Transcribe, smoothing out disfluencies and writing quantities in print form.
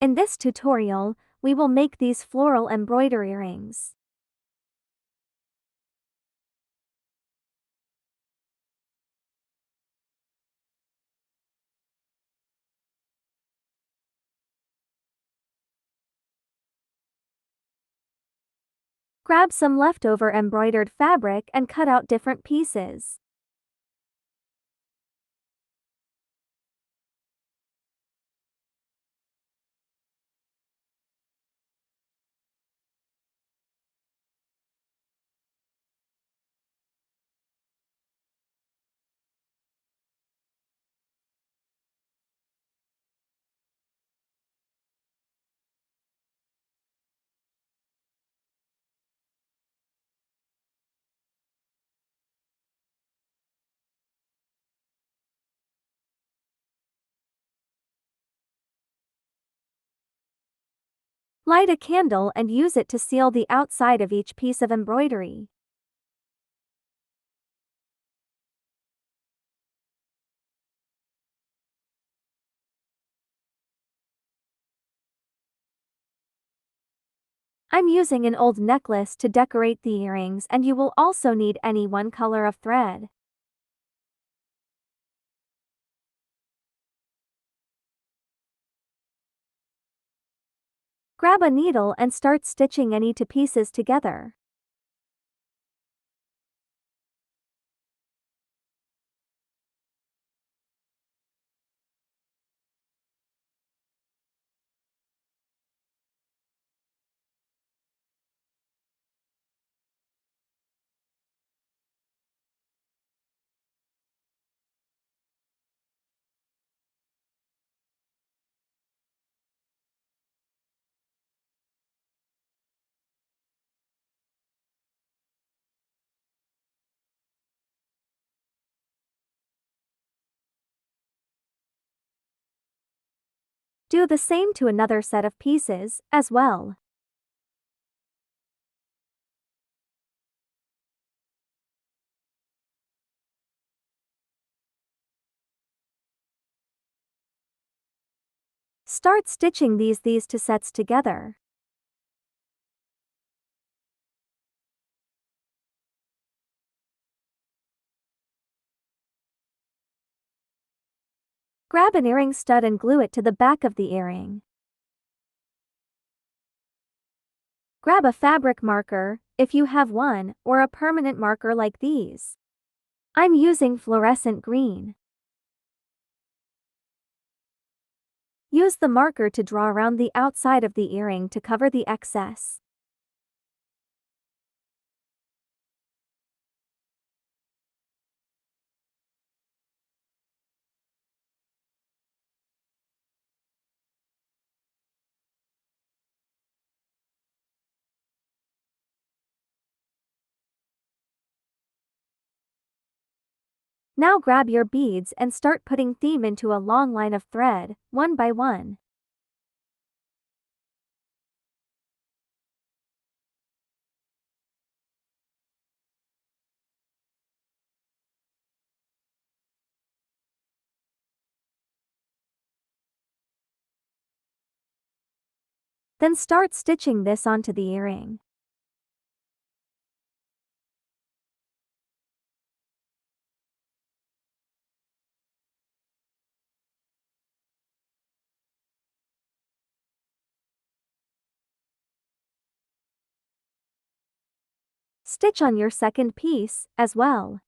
In this tutorial, we will make these floral embroidery earrings. Grab some leftover embroidered fabric and cut out different pieces. Light a candle and use it to seal the outside of each piece of embroidery. I'm using an old necklace to decorate the earrings, and you will also need any one color of thread. Grab a needle and start stitching any two pieces together. Do the same to another set of pieces, as well. Start stitching these two sets together. Grab an earring stud and glue it to the back of the earring. Grab a fabric marker, if you have one, or a permanent marker like these. I'm using fluorescent green. Use the marker to draw around the outside of the earring to cover the excess. Now grab your beads and start putting them into a long line of thread, one by one. Then start stitching this onto the earring. Stitch on your second piece, as well.